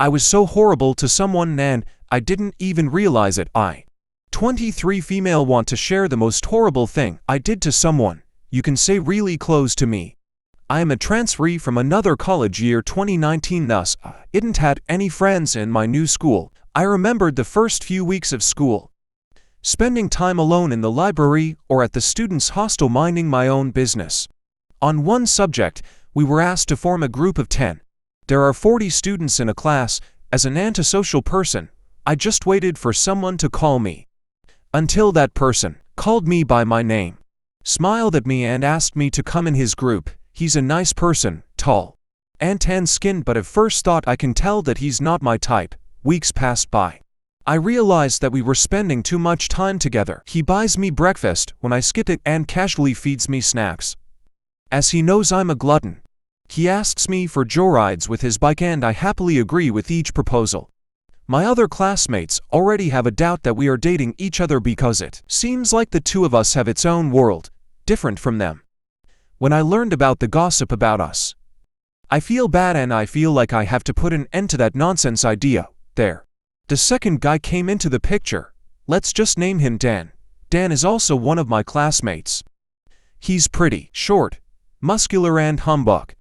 I was so horrible to someone and I didn't even realize it. 23 female want to share the most horrible thing I did to someone, you can say really close to me. I am a transferee from another college year 2019, thus didn't had any friends in my new school. I remembered the first few weeks of school, spending time alone in the library or at the students' hostel minding my own business. On one subject, we were asked to form a group of 10. There are 40 students in a class. As an antisocial person, I just waited for someone to call me. Until that person called me by my name, smiled at me and asked me to come in his group. He's a nice person, tall and tan-skinned, but at first thought I can tell that he's not my type. Weeks passed by. I realized that we were spending too much time together. He buys me breakfast when I skip it and casually feeds me snacks. As he knows I'm a glutton, he asks me for joyrides with his bike and I happily agree with each proposal. My other classmates already have a doubt that we are dating each other because it seems like the two of us have its own world, different from them. When I learned about the gossip about us, I feel bad and I feel like I have to put an end to that nonsense idea. There. The second guy came into the picture. Let's just name him Dan. Dan is also one of my classmates. He's pretty, short, muscular and humbug.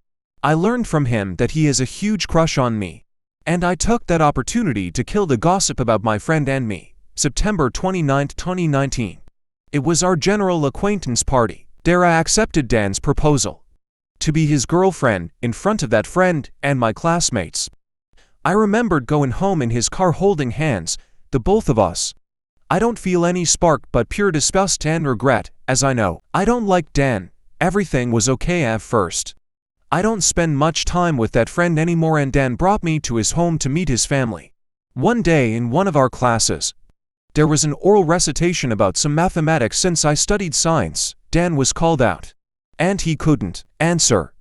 I learned from him that he has a huge crush on me, and I took that opportunity to kill the gossip about my friend and me. September 29, 2019. It was our general acquaintance party. There I accepted Dan's proposal to be his girlfriend in front of that friend and my classmates. I remembered going home in his car holding hands, the both of us. I don't feel any spark but pure disgust and regret, as I know I don't like Dan. Everything was okay at first. I don't spend much time with that friend anymore and Dan brought me to his home to meet his family. One day in one of our classes, there was an oral recitation about some mathematics. Since I studied science, Dan was called out, and he couldn't answer.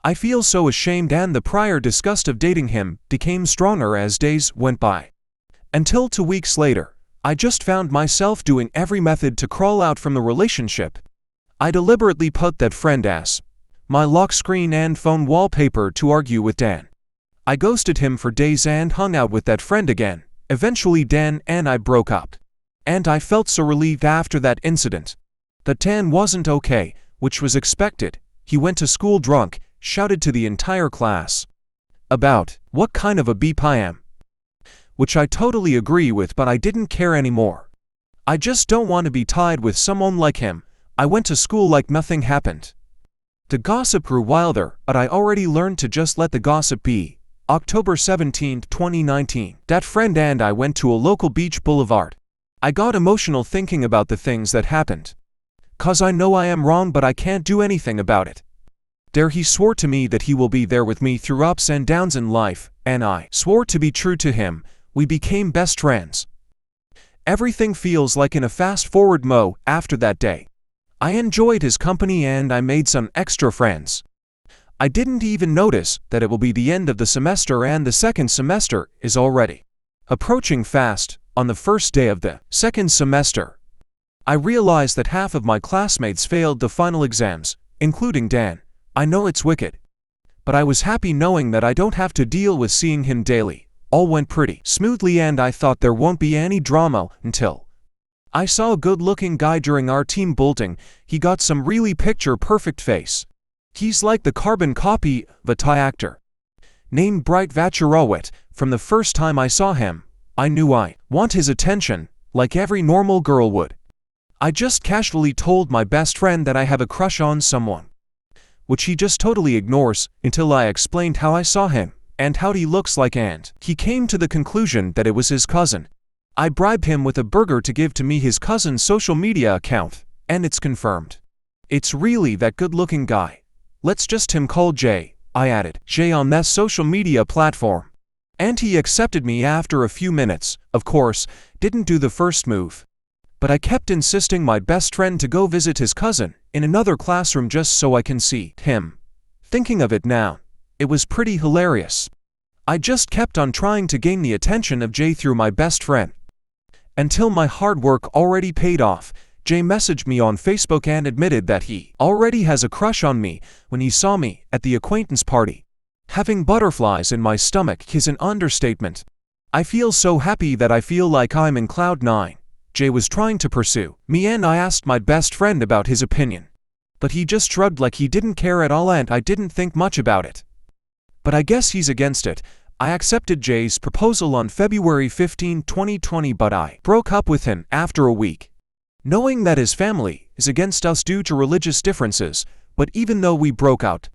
I feel so ashamed and the prior disgust of dating him became stronger as days went by. Until 2 weeks later, I just found myself doing every method to crawl out from the relationship. I deliberately put that friend as my lock screen and phone wallpaper to argue with Dan. I ghosted him for days and hung out with that friend again. Eventually Dan and I broke up. And I felt so relieved after that incident. That Dan wasn't okay, which was expected. He went to school drunk, shouted to the entire class about what kind of a beep I am, which I totally agree with, but I didn't care anymore. I just don't want to be tied with someone like him. I went to school like nothing happened. The gossip grew wilder, but I already learned to just let the gossip be. October 17, 2019. That friend and I went to a local beach boulevard. I got emotional thinking about the things that happened. 'Cause I know I am wrong but I can't do anything about it. There he swore to me that he will be there with me through ups and downs in life, and I swore to be true to him. We became best friends. Everything feels like in a fast-forward mode after that day. I enjoyed his company and I made some extra friends. I didn't even notice that it will be the end of the semester and the second semester is already approaching fast. On the first day of the second semester, I realized that half of my classmates failed the final exams, including Dan. I know it's wicked, but I was happy knowing that I don't have to deal with seeing him daily. All went pretty smoothly and I thought there won't be any drama until I saw a good-looking guy during our team building. He got some really picture-perfect face. He's like the carbon copy of a Thai actor named Bright Vacharawat. From the first time I saw him, I knew I want his attention, like every normal girl would. I just casually told my best friend that I have a crush on someone, which he just totally ignores, until I explained how I saw him, and how he looks like, and he came to the conclusion that it was his cousin. I bribed him with a burger to give to me his cousin's social media account, and it's confirmed. It's really that good-looking guy. Let's just him call Jay. I added Jay on that social media platform, and he accepted me after a few minutes. Of course, didn't do the first move, but I kept insisting my best friend to go visit his cousin in another classroom just so I can see him. Thinking of it now, it was pretty hilarious. I just kept on trying to gain the attention of Jay through my best friend, until my hard work already paid off. Jay messaged me on Facebook and admitted that he already has a crush on me when he saw me at the acquaintance party. Having butterflies in my stomach is an understatement. I feel so happy that I feel like I'm in cloud nine. Jay was trying to pursue me and I asked my best friend about his opinion. But he just shrugged like he didn't care at all and I didn't think much about it. But I guess he's against it. I accepted Jay's proposal on February 15, 2020 but I broke up with him after a week. Knowing that his family is against us due to religious differences, but even though we broke out,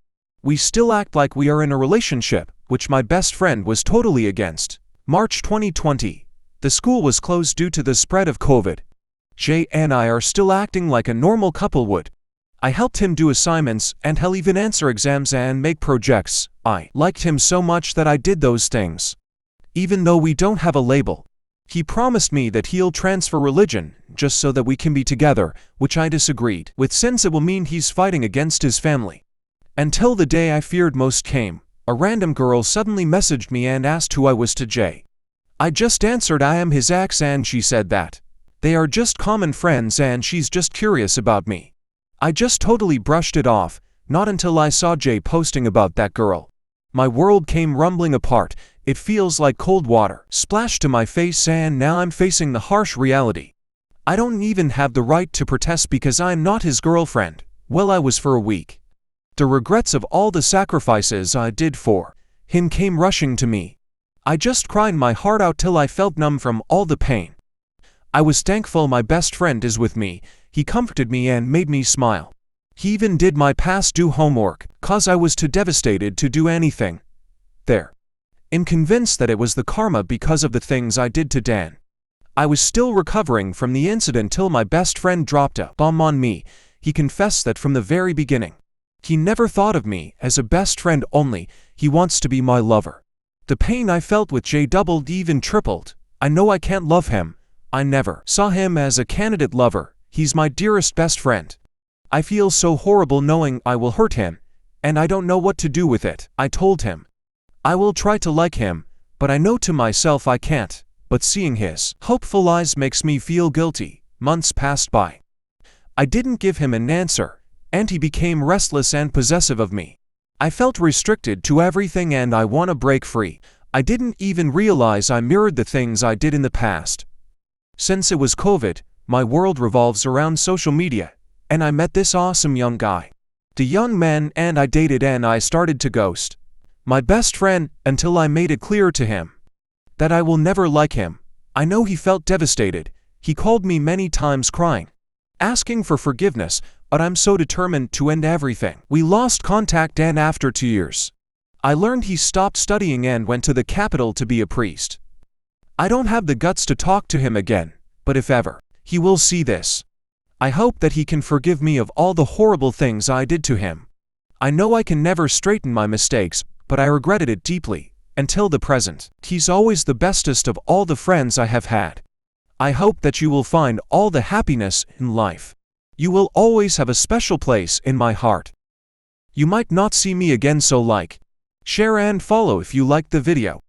we still act like we are in a relationship, which my best friend was totally against. March 2020. The school was closed due to the spread of COVID. Jay and I are still acting like a normal couple would. I helped him do assignments and he'll even answer exams and make projects. I liked him so much that I did those things. Even though we don't have a label. He promised me that he'll transfer religion just so that we can be together, which I disagreed with since it will mean he's fighting against his family. Until the day I feared most came. A random girl suddenly messaged me and asked who I was to Jay. I just answered I am his ex and she said that they are just common friends and she's just curious about me. I just totally brushed it off, not until I saw Jay posting about that girl. My world came rumbling apart. It feels like cold water splashed to my face and now I'm facing the harsh reality. I don't even have the right to protest because I'm not his girlfriend. Well, I was for a week. The regrets of all the sacrifices I did for him came rushing to me. I just cried my heart out till I felt numb from all the pain. I was thankful my best friend is with me. He comforted me and made me smile. He even did my past due homework, cause I was too devastated to do anything. I'm convinced that it was the karma because of the things I did to Dan. I was still recovering from the incident till my best friend dropped a bomb on me. He confessed that from the very beginning. He never thought of me as a best friend only, he wants to be my lover. The pain I felt with Jay doubled, even tripled. I know I can't love him. I never saw him as a candidate lover. He's my dearest best friend. I feel so horrible knowing I will hurt him, and I don't know what to do with it. I told him I will try to like him, but I know to myself I can't. But seeing his hopeful eyes makes me feel guilty. Months passed by. I didn't give him an answer, and he became restless and possessive of me. I felt restricted to everything and I want to break free. I didn't even realize I mirrored the things I did in the past. Since it was COVID, my world revolves around social media, and I met this awesome young guy. The young man and I dated and I started to ghost my best friend until I made it clear to him that I will never like him. I know he felt devastated. He called me many times crying, asking for forgiveness, but I'm so determined to end everything. We lost contact and after 2 years, I learned he stopped studying and went to the capital to be a priest. I don't have the guts to talk to him again, but if ever he will see this, I hope that he can forgive me of all the horrible things I did to him. I know I can never straighten my mistakes, but I regretted it deeply. Until the present, he's always the bestest of all the friends I have had. I hope that you will find all the happiness in life. You will always have a special place in my heart. You might not see me again, so like, share and follow if you liked the video.